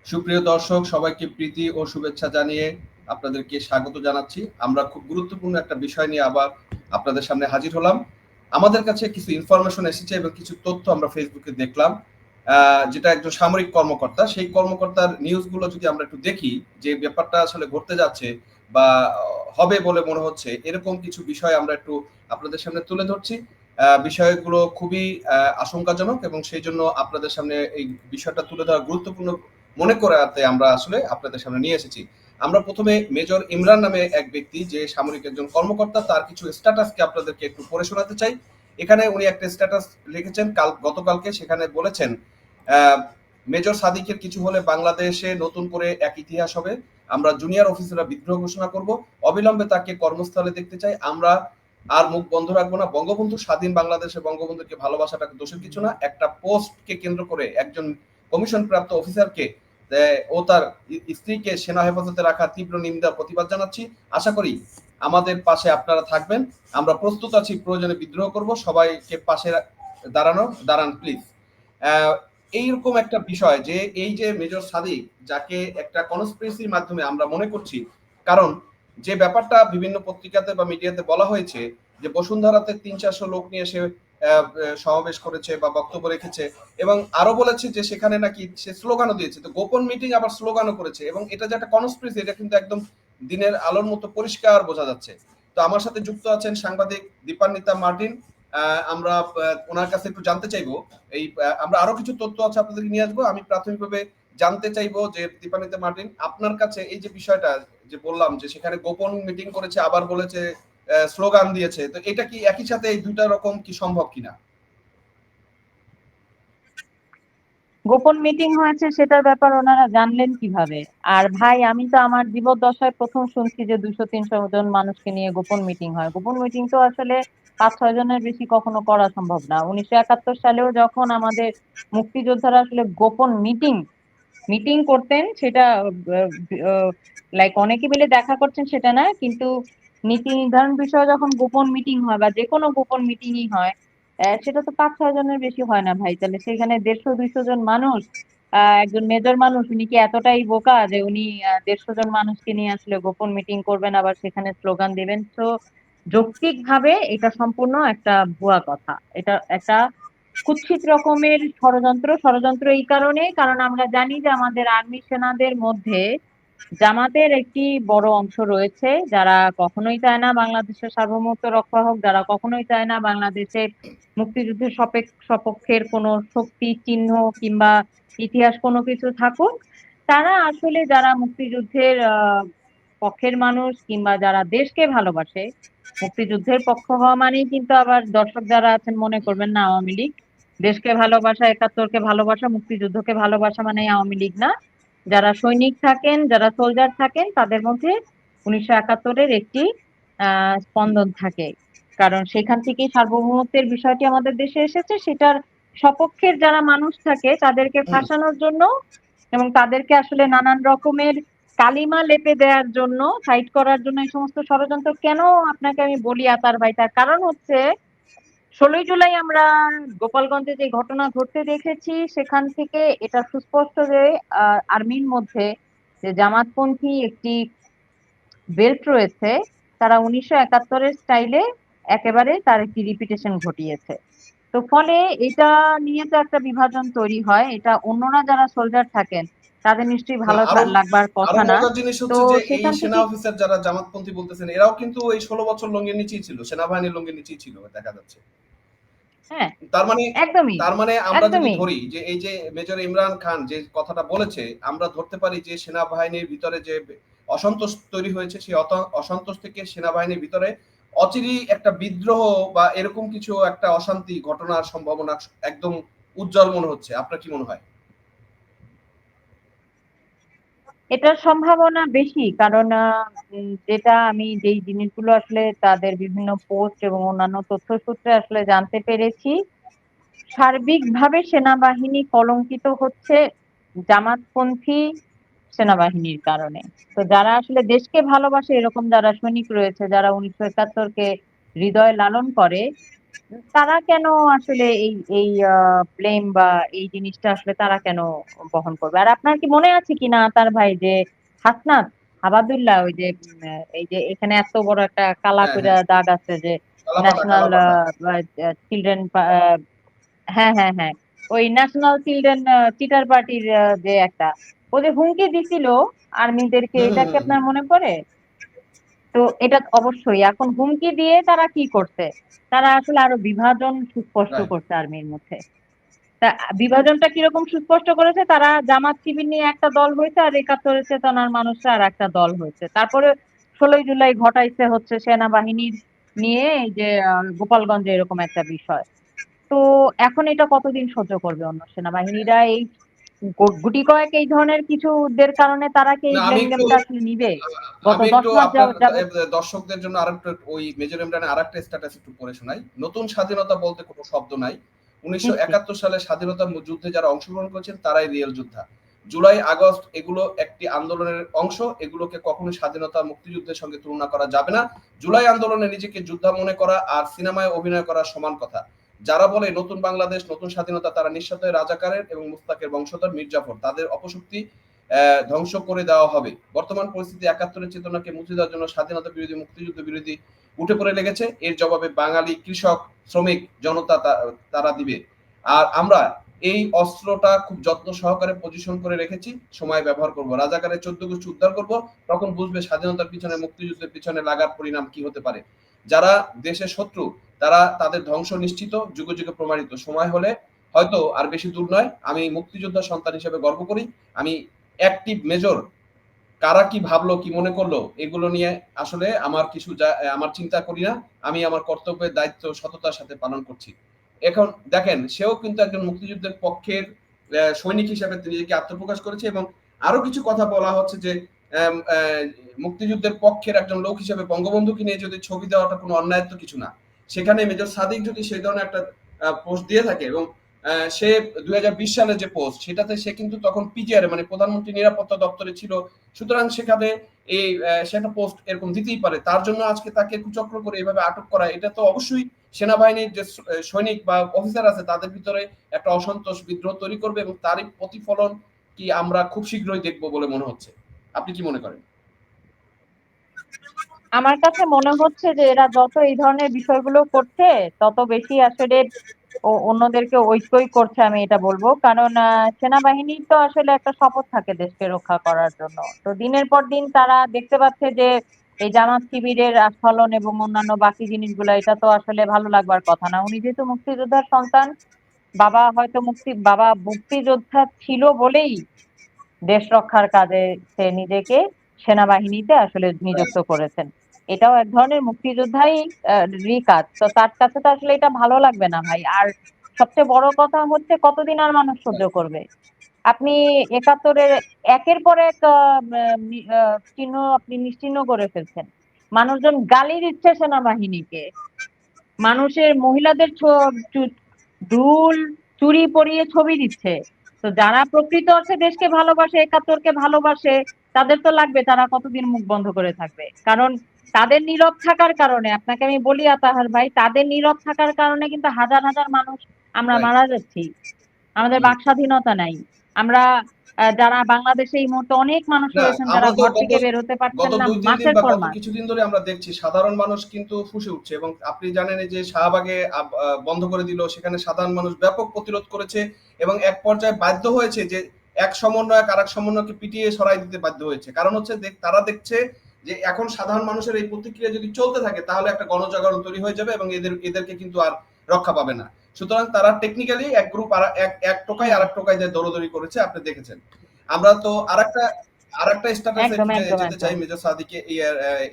সুপ্রিয় দর্শক, সবাইকে প্রীতি ও শুভেচ্ছা জানিয়ে আপনাদেরকে স্বাগত জানাচ্ছি। আমরা খুব গুরুত্বপূর্ণ একটা বিষয় নিয়ে আবার আপনাদের সামনে হাজির হলাম। আমাদের কাছে কিছু ইনফরমেশন এসেছে এবং কিছু তথ্য আমরা ফেসবুকে দেখলাম। যেটা একজন সামরিক কর্মকর্তা, সেই কর্মকর্তার নিউজগুলো যদি আমরা একটু দেখি, যে ব্যাপারটা আসলে ঘটতে যাচ্ছে বা হবে বলে মনে হচ্ছে, এরকম কিছু বিষয় আমরা একটু আপনাদের সামনে তুলে ধরছি। বিষয়গুলো খুবই আশঙ্কাজনক এবং সেই জন্য আপনাদের সামনে এই বিষয়টা তুলে ধরা গুরুত্বপূর্ণ মনে করাতে আমরা আসলে আপনাদের সামনে নিয়ে এসেছি। আমরা প্রথমে মেজর ইমরান নামে এক ব্যক্তি, যে সামরিক একজন কর্মকর্তা, তার কিছু স্ট্যাটাসকে আপনাদেরকে একটু পড়ে শোনাতে চাই। এখানে উনি একটা স্ট্যাটাস লিখেছেন গতকালকে, সেখানে বলেছেন, মেজর সাদিকের কিছু হলে বাংলাদেশে নতুন করে এক ইতিহাস হবে। আমরা জুনিয়র অফিসাররা বিদ্রোহ ঘোষণা করব, অবিলম্বে তাকে কর্মস্থলে দেখতে চাই। আমরা আর মুখ বন্ধ রাখবো না। বঙ্গবন্ধু স্বাধীন বাংলাদেশে বঙ্গবন্ধুকে ভালোবাসাটা দোষের কিছু না। একটা পোস্টকে কেন্দ্র করে একজন কমিশন প্রাপ্ত অফিসারকে ও তার স্ত্রীকে সেনা হেফাজতে রাখা তীব্র নিন্দা প্রতিবাদ জানাচ্ছি। আশা করি আমাদের পাশে আপনারা থাকবেন। আমরা প্রস্তুত আছি, প্রয়োজনে বিদ্রোহ করব। সবাইকে পাশে দাঁড়ান প্লিজ। এইরকম একটা বিষয়, যে এই যে মেজর সাদিক, যাকে একটা কনস্পিরেসির মাধ্যমে আমরা মনে করছি, কারণ যে ব্যাপারটা বিভিন্ন পত্রিকাতে বা মিডিয়াতে বলা হয়েছে, যে বসুন্ধরাতে ৩-৪০০ লোক নিয়ে সে সমাবেশ করেছে বা বক্তব্য রেখেছে, এবং আরো বলেছে যে সেখানে নাকি সে স্লোগানও দিয়েছে। তো গোপন মিটিং আবার স্লোগানও করেছে, এবং এটা যে একটা কনস্পিরেসি, এটা কিন্তু একদম দিনের আলোর মতো পরিষ্কার বোঝা যাচ্ছে। তো আমার সাথে যুক্ত আছেন সাংবাদিক দীপান্বিতা মার্টিন। আমরা ওনার কাছে একটু জানতে চাইবো, এই আমরা আরো কিছু তথ্য আছে আপনাদেরকে নিয়ে আসবো। আমি প্রাথমিকভাবে জানতে চাইবো যে দীপান্বিতা মার্টিন, আপনার কাছে এই যে বিষয়টা যে বললাম, যে সেখানে গোপন মিটিং করেছে, আবার বলেছে স্লোগান দিয়েছে, তো এটা কি একই সাথে এই দুইটা রকম কি সম্ভব কিনা? গোপন মিটিং হয়েছে সেটার ব্যাপার ওনারা জানলেন কিভাবে? আর ভাই, আমি তো আমার জীবদ্দশায় প্রথম শুনছি যে 200-300 জন মানুষকে নিয়ে গোপন মিটিং হয়। গোপন মিটিং তো আসলে 5-6 জনের বেশি কখনো করা সম্ভব না। 1971 সালেও যখন আমাদের মুক্তিযোদ্ধারা আসলে গোপন মিটিং মিটিং করতেন, সেটা লাইক অনেকে মিলে দেখা করছেন সেটা না, কিন্তু নীতি নির্ধারণ বিষয়ে যখন গোপন মিটিং হয় বা যে কোনো গোপন মিটিংই হয়, সেটা তো 5-6 জনের বেশি হয় না ভাই। তাহলে সেখানে 150-200 জন মানুষ, একজন মেজর মানুষ, উনি কি এতটাই বোকা যে উনি 150 জন মানুষকে নিয়ে আসলে গোপন মিটিং করবেন, আবার সেখানে স্লোগান দিবেন? তো যৌক্তিক ভাবে এটা সম্পূর্ণ একটা ভুয়া কথা। এটা একটা কুৎসিত রকমের ষড়যন্ত্র। ষড়যন্ত্র এই কারণে, কারণ আমরা জানি যে আমাদের আর্মি সেনাদের মধ্যে জামাতের একটি বড় অংশ রয়েছে, যারা কখনোই চায় না বাংলাদেশের সার্বভৌমত্ব রক্ষা হোক, যারা কখনোই চায় না বাংলাদেশের মুক্তিযুদ্ধের সপক্ষের কোনো শক্তি চিহ্ন কিংবা ইতিহাস কোনো কিছু থাকুক। তারা আসলে যারা মুক্তিযুদ্ধের পক্ষের মানুষ কিংবা যারা দেশকে ভালোবাসে, মুক্তিযুদ্ধের পক্ষ হওয়া মানেই কিন্তু আবার দর্শক যারা আছেন মনে করবেন না আওয়ামী লীগ। দেশকে ভালোবাসা, 71-কে ভালোবাসা, মুক্তিযুদ্ধকে ভালোবাসা মানে আওয়ামী লীগ না। যারা সৈনিক থাকেন, যারা সোলজার থাকেন, তাদের মধ্যে 1971-এর একটি স্পন্দন থাকে। কারণ সেখান থেকেই সার্বভৌমত্বের বিষয়টি আমাদের দেশে এসেছে। সেটার সপক্ষের যারা মানুষ থাকে তাদেরকে ফাঁসানোর জন্য এবং তাদেরকে আসলে নানান রকমের কালিমা লেপে দেওয়ার জন্য, সাইড করার জন্য এই সমস্ত ষড়যন্ত্র। কেন আপনাকে আমি বলি আতার ভাই, তার কারণ হচ্ছে 16ই জুলাই আমরা গোপালগঞ্জে যে ঘটনা ঘটতে দেখেছি, সেখান থেকে এটা সুস্পষ্ট যে আর্মির মধ্যে যে জামাতপন্থী একটি বেল্ট রয়েছে, তারা 1971-এর স্টাইলে একেবারে তার একটি রিপিটেশন ঘটিয়েছে। তো ফলে এটা নিয়ে তো একটা বিভাজন তৈরি হয়। এটা অন্যরা যারা সোলজার থাকেন তাদের নিশ্চয়ই না, ভালো আরো লাগবার আরো কথা না। মজার জিনিস তো হচ্ছে যে এই সেখান সেনা থেকে অফিসার যারা জামাতপন্থী বলতেছেন, এরাও কিন্তু এই 16 বছর লঙ্গির নিচেই ছিল, সেনাবাহিনীর লঙ্গির নিচেই ছিল দেখা যাচ্ছে। হ্যাঁ, তার মানে একদমই তার মানে আমরা যদি একদমই ধরি যে এই যে মেজর ইমরান খান যে কথাটা বলেছে, আমরা ধরতে পারি যে সেনাবাহিনীর ভিতরে যে অসন্তোষ তৈরি হয়েছে, সেই অসন্তোষ থেকে সেনাবাহিনীর ভিতরে অচিরেই একটা বিদ্রোহ বা এরকম কিছু একটা অশান্তি ঘটনার সম্ভাবনা একদম উজ্জ্বল মনে হচ্ছে। আপনার কি মনে হয়? এটার সম্ভাবনা বেশি। কারণ যেটা আমি যেই জিনিসগুলো আসলে তাদের বিভিন্ন পোস্ট এবং অন্যান্য তথ্যসূত্রে আসলে জানতে পেরেছি, সার্বিকভাবে সেনাবাহিনী কলঙ্কিত হচ্ছে জামাতপন্থী সেনাবাহিনীর কারণে। তো যারা আসলে দেশকে ভালোবাসে, এরকম যারা সৈনিক রয়েছে, যারা 1971-কে হৃদয়ে লালন করে, তারা কেন আসলে এই ব্লেম বা এই জিনিসটা আসলে তারা কেন বহন করবে? আর আপনার কি মনে আছে কিনা তার ভাই যে হাসনাত আবাদুল্লাহ, ওই যে এই যে এখানে এত বড় একটা কালা হ্যাঁ, কইরা হ্যাঁ, দাগ আছে যে কালাপাতা, ন্যাশনাল কালাপাতা। চিলড্রেন, হ্যাঁ হ্যাঁ হ্যাঁ, ওই ন্যাশনাল চিলড্রেন চিটার পার্টির যে একটা ওদের হুমকি দিছিল আর্মিদেরকে, হুম, এটা হুম, কি হুম, হুম। আপনার মনে পড়ে? তো এটা অবশ্যই এখন হুমকি দিয়ে তারা কি করছে, তারা আসলে আরো বিভাজন সুস্পষ্ট রাইট। করছে আর্মির মধ্যে। তা বিভাজনটা কিরকম সুস্পষ্ট করেছে, তারা জামাত শিবির নিয়ে একটা দল হয়েছে আর একাত্তরের চেতনার মানুষরা আর একটা দল হয়েছে। তারপরে 16ই জুলাই ঘটাইছে হচ্ছে সেনাবাহিনীর নিয়ে এই যে গোপালগঞ্জে এরকম একটা বিষয়। তো এখন এটা কতদিন সহ্য করবে অন্য সেনাবাহিনীরা? এই গুটি কয়েক এই ধরনের কিছুদের কারণে তারা কি এই না, ব্লেমটা আসলে নিবে? গত আমি একটু 10 মাস আপনার যাবত। দর্শকদের জন্য আরেকটু ওই মেজর ইমরানের আরেকটা স্ট্যাটাস একটু পড়ে শোনাই। নতুন স্বাধীনতা বলতে কোনো শব্দ নাই। নিশ্চিত। 1971 সালে স্বাধীনতা যুদ্ধে যারা অংশগ্রহণ করেছেন তারাই রিয়েল যোদ্ধা। জুলাই আগস্ট এগুলো একটি আন্দোলনের অংশ, এগুলোকে কখনোই স্বাধীনতা মুক্তিযুদ্ধের সঙ্গে তুলনা করা যাবে না। জুলাই আন্দোলনে নিজেকে যোদ্ধা মনে করা আর সিনেমায় অভিনয় করা সমান কথা। যারা বলে নতুন বাংলাদেশ নতুন স্বাধীনতা, তারা নিঃস্বার্থ রাজাকারের এবং মুস্তাকের বংশধর মির্জাফর, তাদের অপশক্তি ধ্বংস করে দেওয়া হবে। বর্তমান পরিস্থিতি 71-এর চেতনাকে মুছে দেওয়ার জন্য স্বাধীনতা বিরোধী মুক্তিযুদ্ধ বিরোধী উঠে পড়ে লেগেছে। এর জবাবে বাঙালি কৃষক শ্রমিক জনতা তারা দিবে। আর আমরা এই অস্ত্রটা খুব যত্ন সহকারে পজিশন করে রেখেছি, সময় ব্যবহার করব। রাজাকারের 14 গোষ্ঠী উদ্ধার করব, তখন বুঝবে স্বাধীনতার পিছনে মুক্তিযুদ্ধের পিছনে লাগার পরিণাম কি হতে পারে। যারা দেশের শত্রু তারা তাদের ধ্বংস নিশ্চিত, যুগে যুগে প্রমাণিত। সময় হলে হয়তো আর বেশি দূর নয়, আমি মুক্তিযোদ্ধার সন্তান হিসেবে গর্ব করি। আমি অ্যাক্টিভ মেজর, কারা কি ভাবলো কি মনে করলো এগুলো নিয়ে আসলে আমার কিছু আমার চিন্তা করি না। আমি আমার কর্তব্যের দায়িত্ব সততার সাথে পালন করছি। এখন দেখেন, সেও কিন্তু একজন মুক্তিযুদ্ধের পক্ষের সৈনিক হিসেবে তিনি নিজেকে আত্মপ্রকাশ করেছে এবং আরো কিছু কথা বলা হচ্ছে যে মুক্তিযুদ্ধের পক্ষের একজন লোক হিসেবে বঙ্গবন্ধুকে নিয়ে যদি ছবি দেওয়াটা কোনো অন্যায় তো কিছু না। সেখানে মেজর সাদিক যদি সেই ধরনের একটা পোস্ট দিয়ে থাকে এবং সে 2020 সালে যে পোস্ট সেটাতে সে কিন্তু তখন পিজিআর মানে প্রধানমন্ত্রী নিরাপত্তা দপ্তরে ছিল। সুতরাং সেখানে এই সে একটা পোস্ট এরকম দিতেই পারে। তার জন্য আজকে তাকে কুচক্র করে এভাবে আটক করা, এটা তো অবশ্যই সেনাবাহিনীর যে সৈনিক বা অফিসার আছে তাদের ভিতরে একটা অসন্তোষ বিদ্রোহ তৈরি করবে এবং তারই প্রতিফলন কি আমরা খুব শীঘ্রই দেখবো বলে মনে হচ্ছে। আপনি কি মনে করেন? আমার কাছে মনে হচ্ছে যে এরা যত এই ধরনের বিষয়গুলো করছে তত বেশি আসলে অন্যদেরকে ঐক্যই করছে, আমি এটা বলবো। কারণ সেনাবাহিনীর তো আসলে একটা শপথ থাকে দেশকে রক্ষা করার জন্য। তো দিনের পর দিন তারা দেখতে পাচ্ছে যে এই জামাত শিবিরের আস্ফালন এবং অন্যান্য বাকি জিনিসগুলো, এটা তো আসলে ভালো লাগবার কথা না। উনি যেহেতু মুক্তিযোদ্ধার সন্তান, বাবা মুক্তিযোদ্ধা ছিল বলেই দেশ রক্ষার কাজে সে নিজেকে সেনাবাহিনীতে আসলে নিযুক্ত করেছেন। এটাও এক ধরনের মুক্তিযোদ্ধাই কাজ। তো তার কাছে তো আসলে এটা ভালো লাগবে না ভাই। আর সবচেয়ে বড় কথা হচ্ছে কতদিন আর মানুষ সহ্য করবে? আপনি 71-এর একের পর এক চিহ্ন আপনি নিশ্চিহ্ন করে ফেলছেন। মানুষজন গালি দিচ্ছে সেনাবাহিনীকে, মানুষের মহিলাদের দুল চুড়ি পরিয়ে ছবি দিচ্ছে। তো যারা প্রকৃত অর্থে দেশকে ভালোবাসে, 71-কে ভালোবাসে, তাদের তো লাগবে তারা কতদিন মুখ বন্ধ করে থাকবে। কারণ তাদের নীরব থাকার কারণে, আপনাকে আমি বলি আতাহার ভাই, তাদের নীরব থাকার কারণে কিন্তু হাজার হাজার মানুষ আমরা রাইট। মারা যাচ্ছি। আমাদের বাক স্বাধীনতা নাই। আমরা যারা বাংলাদেশে এই মুহূর্তে অনেক মানুষ না, রয়েছেন যারা আমরা তো ঘর গত থেকে বের হতে পারছেন গত না 2-3 দিন মাসের বা পর গত মাস। কিছুদিন ধরে আমরা দেখছি সাধারণ মানুষ কিন্তু ফুঁসে উঠছে এবং আপনি জানেন এই যে শাহবাগে বন্ধ করে দিল, সেখানে সাধারণ মানুষ ব্যাপক প্রতিরোধ করেছে এবং এক পর্যায়ে বাধ্য হয়েছে যে এক সমন্বয়ক আরেক সমন্বয়কে পিটিয়ে সরাই দিতে বাধ্য হয়েছে। কারণ হচ্ছে তারা দেখছে যে এখন সাধারণ মানুষের এই প্রতিক্রিয়া যদি চলতে থাকে তাহলে একটা গণজাগরণ তৈরি হয়ে যাবে এবং এদেরকে কিন্তু আর রক্ষা পাবে না। সুতরাং তারা টেকনিক্যালি এক গ্রুপ আর এক টোকাই হুম, আরেক টোকাই যে দৌড়দৌড়ি করেছে আপনি দেখেছেন। আমরা তো আরেকটা স্ট্যাটাসে একদম একটু একদম যেতে চাই একদম। মেজর সাদিকে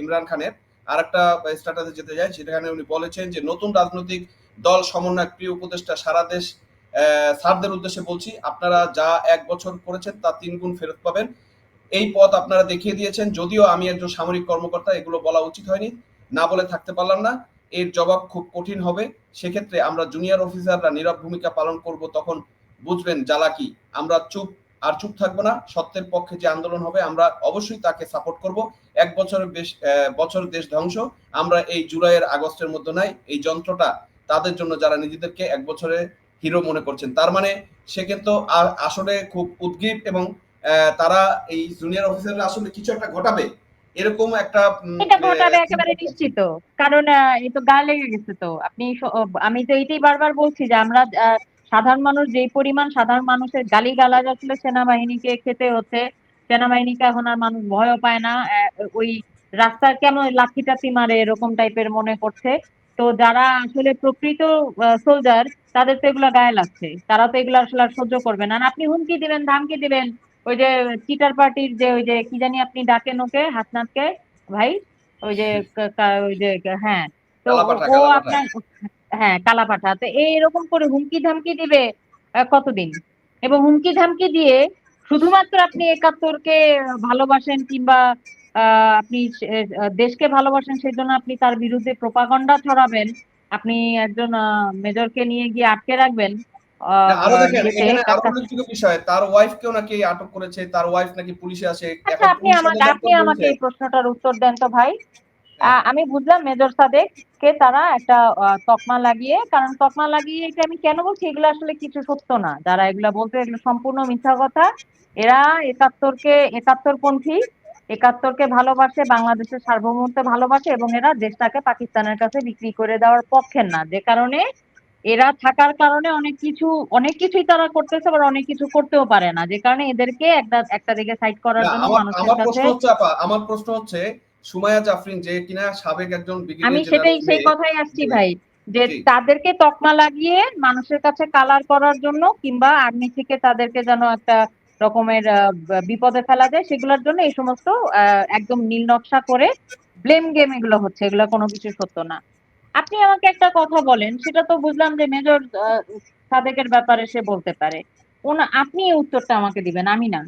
ইমরান খানের আরেকটা স্ট্যাটাসে যেতে চাই, সেখানে উনি বলেছেন যে নতুন রাজনৈতিক দল সমন্বয়ক প্রিয় উপদেষ্টা সারা দেশ স্যারদের উদ্দেশ্যে বলছি, আপনারা যা 1 বছর করেছেন তা 3 গুণ ফেরত পাবেন। এই পথ আপনারা দেখিয়ে দিয়েছেন। যদিও আমি একজন সামরিক কর্মকর্তা, এগুলো বলা উচিত হয়নি, না বলে থাকতে পারলাম না। এর জবাব খুব কঠিন হবে। সেক্ষেত্রে আমরা জুনিয়র অফিসাররা নীরব ভূমিকা পালন করব, তখন বুঝবেন জ্বালা কি। আমরা চুপ থাকবো না। সত্যের পক্ষে যে আন্দোলন হবে আমরা অবশ্যই তাকে সাপোর্ট করব। 1 বছরের বছর দেশ ধ্বংস আমরা এই জুলাইয়ের আগস্টের মধ্যে নাই। এই যন্ত্রটা তাদের জন্য, যারা নিজেদেরকে 1 বছরে হিরো মনে করছেন। তার মানে সে কিন্তু আসলে খুব উদগ্রীব এবং তারা এই জুনিয়র অফিসাররা আসলে কিছু একটা ঘটাবে এরকম একটা এটা ঘটাবে চিন্তা একেবারে করছে। নিশ্চিত। কারণ এই তো গায়ে লেগে গেছে তো। আপনি আমি তো এইটাই বারবার বলছি যে আমরা সাধারণ মানুষ যেই পরিমাণ সাধারণ মানুষের গালিগালাজ আসলে সেনাবাহিনীকে খেতে হচ্ছে, সেনাবাহিনীকে এখন আর মানুষ ভয়ও পায় না। ওই রাস্তার কেমন লাঠি-টাঠি মারে এরকম টাইপের মনে করছে। তো যারা আসলে প্রকৃত সোলজার তাদের তো এগুলা গায়ে লাগছে। তারা তো এগুলো আসলে আর সহ্য করবে না। আর আপনি হুমকি দিবেন, ধামকি দিবেন। ওই যে চিটার পার্টির যে ওই যে কি জানি আপনি ডাকেন ওকে হাসনাতকে ভাই, ওই যে ওই যে হ্যাঁ, তো কালাপাঠা, ও কালাপাঠা। আপনার হ্যাঁ কালাপাঠা, তো এইরকম করে হুমকি ধামকি দিবে কতদিন? এবং হুমকি ধামকি দিয়ে শুধুমাত্র আপনি একাত্তরকে ভালোবাসেন কিংবা আপনি দেশকে ভালোবাসেন সেই জন্য আপনি তার বিরুদ্ধে প্রোপাগান্ডা ছড়াবেন, আপনি একজন মেজরকে নিয়ে গিয়ে আটকে রাখবেন না, আরো দেখেন ইয়েতে এখানে আরো উল্লেখযোগ্য বিষয়, তার ওয়াইফকেও নাকি আটক করেছে, তার ওয়াইফ নাকি পুলিশে আছে। আচ্ছা এখন আপনি পুলিশ আমাকে সদরদপ্তর বলছে এই প্রশ্নটার উত্তর দেন তো ভাই। হ্যাঁ, আমি বুঝলাম মেজর সাদেক কে তারা একটা তকমা লাগিয়ে, কারণ তকমা লাগিয়ে এটা আমি কেন বলছি, এগুলো আসলে কিছু সত্য না, যারা এগুলা বলতে এগুলো সম্পূর্ণ মিথ্যা কথা। এরা একাত্তরপন্থী, একাত্তরকে ভালোবাসে, বাংলাদেশের সার্বভৌমত্ব ভালোবাসে এবং এরা দেশটাকে পাকিস্তানের কাছে বিক্রি করে দেওয়ার পক্ষের না, যে কারণে এরা থাকার কারণে অনেক কিছুই তারা করতেছে, আবার অনেক কিছু করতেও পারে না, যে কারণে এদেরকে একটা দিকে সাইড করার না, জন্য আমার মানুষের আমার কাছে। প্রশ্ন হচ্ছে আপা, আমার প্রশ্ন হচ্ছে সুমাইয়া জাফরিন যে কিনা সাবেক একজন আমি ব্রিগেডিয়ার সেটাই জেনারেল সেই মেয়ে। কথাই আসছি জি, ভাই, যে জি, তাদেরকে তকমা লাগিয়ে মানুষের কাছে কালার করার জন্য কিংবা আর্মি থেকে তাদেরকে যেন একটা রকমের বিপদে ফেলা যায় সেগুলোর জন্য এই সমস্ত একদম নীল নকশা করে ব্লেম গেম এগুলো হচ্ছে, এগুলো কোনো কিছু সত্য না। আপনি আমাকে একটা কথা বলেন, সেটা তো বুঝলাম যে মেজর সাদেকের ব্যাপারে সে বলতে পারে, আপনি এই উত্তরটা আমাকে দিবেন, আমি না।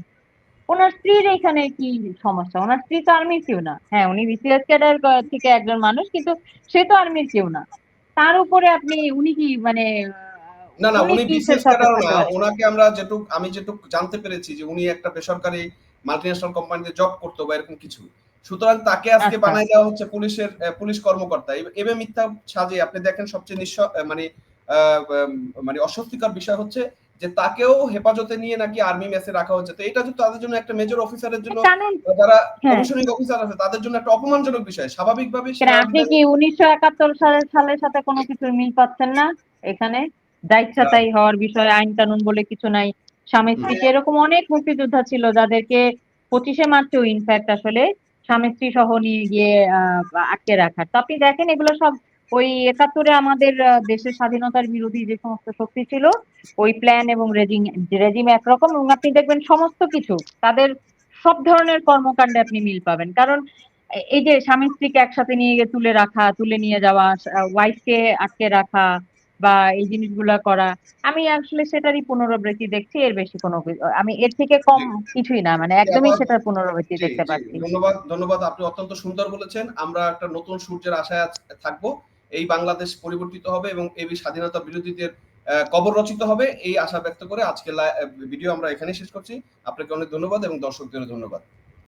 ওনার স্ত্রীর এখানে কি সমস্যা? ওনার স্ত্রী তো আর্মির কেউ না। হ্যাঁ উনি বিসিএস ক্যাডার থেকে একজন মানুষ, কিন্তু সে তো আর্মির কেউ না। তার উপরে আপনি উনি কি মানে না, না, উনি উনি কিসের বিসিএস সাথে ক্যাডারও না। থাকতে পারে? ওনাকে আমি যেটুক জানতে পেরেছি যে উনি একটা বেসরকারি মাল্টিন্যাশনাল কোম্পানিতে জব করতো বা এরকম কিছু। সুতরাং তাকে আজকে আচ্ছা বানায় দেওয়া হচ্ছে পুলিশ কর্মকর্তা। এভাবে মিথ্যা সাজিয়ে আপনি দেখেন সবচেয়ে মানে মানে অস্বস্তিকর বিষয় হচ্ছে যে তাকেও হেফাজতে নিয়ে নাকি আর্মি মেসে রাখা হচ্ছে। তো এটা যে তাদের জন্য একটা মেজর অফিসারের জন্য, কারণ যারা হ্যাঁ, কমিশনিং অফিসার আছে তাদের জন্য একটা অপমানজনক বিষয়। স্বাভাবিকভাবেই কেন আপনি সেনাবাহিনীর কি 1971 সালের সাথে কোনো কিছুর মিল পাচ্ছেন না এখানে? যা ইচ্ছা আ তাই হওয়ার বিষয়ে আইন কানুন বলে কিছু নাই। স্বামী হুম, স্ত্রীকে এরকম অনেক মুক্তিযোদ্ধা ছিল যাদেরকে 25শে মার্চেও ইনফ্যাক্ট আসলে স্বামী স্ত্রী সহ নিয়ে গিয়ে আটকে রাখার। তো আপনি দেখেন এগুলো সব ওই 71-এ আমাদের দেশের স্বাধীনতার বিরোধী যে সমস্ত শক্তি ছিল ওই প্ল্যান এবং রেজিম একরকম, এবং আপনি দেখবেন সমস্ত কিছু তাদের সব ধরনের কর্মকাণ্ডে আপনি মিল পাবেন। কারণ এই যে স্বামী স্ত্রীকে একসাথে নিয়ে গিয়ে তুলে নিয়ে যাওয়া, ওয়াইফকে আটকে রাখা বা এই জিনিসগুলা করা, আমি আসলে সেটারই পুনরাবৃত্তি দেখছি, এর বেশি আমি এর থেকে কম জি, কিছুই না, মানে জি আপা, একদমই সেটার পুনরাবৃত্তি জি, দেখতে জি। পাচ্ছি। ধন্যবাদ, ধন্যবাদ। আপনি অত্যন্ত সুন্দর বলেছেন। আমরা একটা নতুন সূর্যের আশায় থাকবো। এই বাংলাদেশ পরিবর্তিত হবে এবং এই স্বাধীনতা বিরোধীদের কবর রচিত হবে। এই আশা ব্যক্ত করে আজকের ভিডিও আমরা এখানেই শেষ করছি। আপনাকে অনেক ধন্যবাদ এবং দর্শকদেরও ধন্যবাদ।